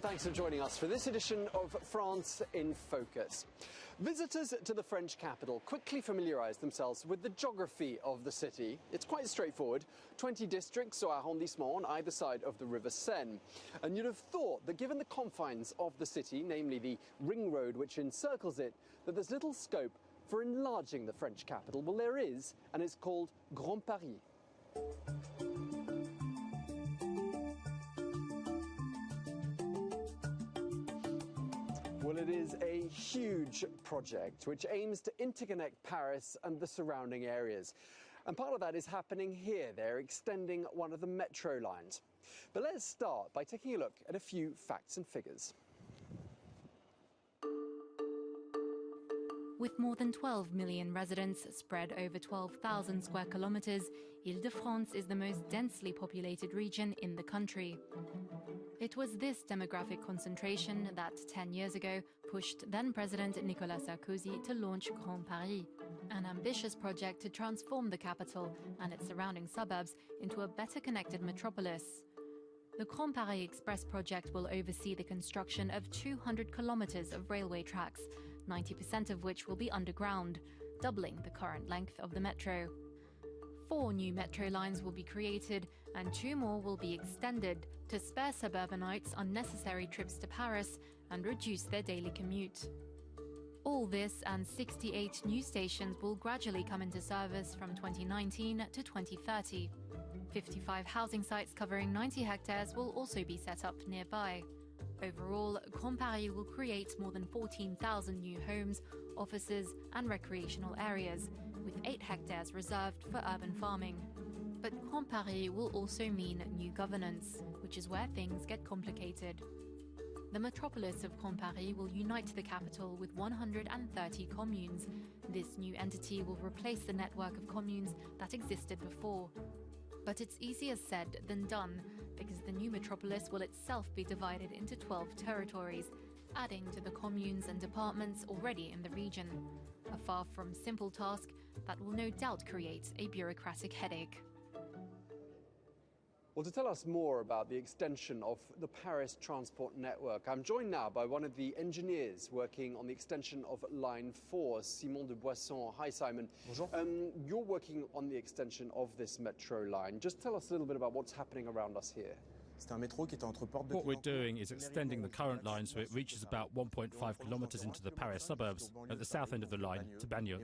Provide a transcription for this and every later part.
thanks for joining us for this edition of France in Focus. Visitors to the French capital quickly familiarise themselves with the geography of the city. It's quite straightforward, 20 districts or arrondissements on either side of the River Seine. And you'd have thought that given the confines of the city, namely the ring road which encircles it, that there's little scope for enlarging the French capital. Well, there is, and it's called Grand Paris. Well, it is a huge project which aims to interconnect Paris and the surrounding areas. And part of that is happening here. They're extending one of the metro lines. But let's start by taking a look at a few facts and figures. With more than 12 million residents spread over 12,000 square kilometers, Île-de-France is the most densely populated region in the country. It was this demographic concentration that 10 years ago pushed then-President Nicolas Sarkozy to launch Grand Paris, an ambitious project to transform the capital and its surrounding suburbs into a better connected metropolis. The Grand Paris Express project will oversee the construction of 200 kilometers of railway tracks, 90% of which will be underground, doubling the current length of the metro. 4 new metro lines will be created and 2 more will be extended to spare suburbanites unnecessary trips to Paris and reduce their daily commute. All this and 68 new stations will gradually come into service from 2019 to 2030. 55 housing sites covering 90 hectares will also be set up nearby. Overall, Grand Paris will create more than 14,000 new homes, offices and recreational areas, with 8 hectares reserved for urban farming. But Grand Paris will also mean new governance, which is where things get complicated. The metropolis of Grand Paris will unite the capital with 130 communes. This new entity will replace the network of communes that existed before. But it's easier said than done, because the new metropolis will itself be divided into 12 territories, adding to the communes and departments already in the region. A far from simple task that will no doubt create a bureaucratic headache. Well, to tell us more about the extension of the Paris transport network, I'm joined now by one of the engineers working on the extension of Line 4, Simon de Boisson. Hi, Simon. Bonjour. You're working on the extension of this metro line. Just tell us a little bit about what's happening around us here. What we're doing is extending the current line so it reaches about 1.5 kilometres into the Paris suburbs at the south end of the line to Bagneux.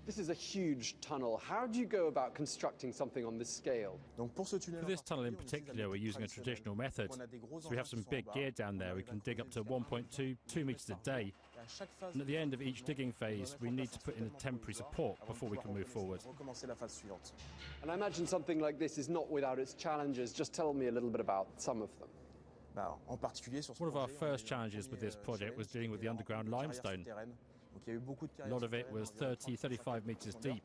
This is a huge tunnel. How do you go about constructing something on this scale? For this tunnel in particular, we're using a traditional method. So we have some big gear down there. We can dig up to 2 metres a day. And at the end of each digging phase, we need to put in a temporary support before we can move forward. And I imagine something like this is not without its challenges. Just tell me a little bit about some of them. One of our first challenges with this project was dealing with the underground limestone. A lot of it was 30-35 metres deep.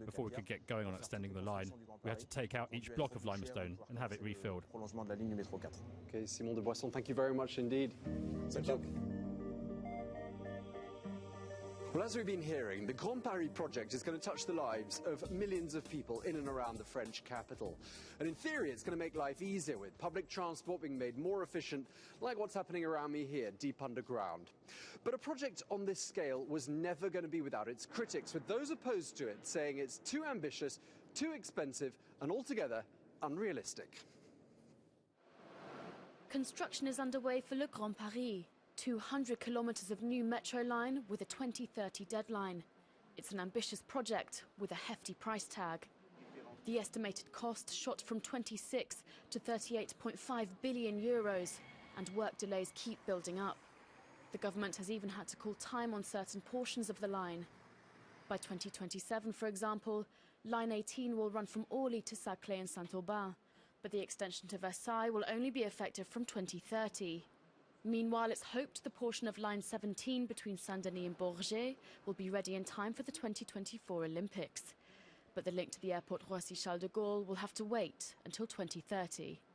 Before we could get going on extending the line, we had to take out each block of limestone and have it refilled. Okay, Simon de Boisson, thank you very much indeed. Good luck. Well, as we've been hearing, the Grand Paris project is going to touch the lives of millions of people in and around the French capital. And in theory, it's going to make life easier with public transport being made more efficient, like what's happening around me here, deep underground. But a project on this scale was never going to be without its critics, with those opposed to it saying it's too ambitious, too expensive, and altogether unrealistic. Construction is underway for Le Grand Paris. 200 kilometres of new metro line with a 2030 deadline. It's an ambitious project with a hefty price tag. The estimated cost shot from 26 to 38.5 billion euros, and work delays keep building up. The government has even had to call time on certain portions of the line. By 2027, for example, Line 18 will run from Orly to Saclay and Saint-Aubin, but the extension to Versailles will only be effective from 2030. Meanwhile, it's hoped the portion of Line 17 between Saint-Denis and Bourget will be ready in time for the 2024 Olympics. But the link to the airport Roissy-Charles de Gaulle will have to wait until 2030.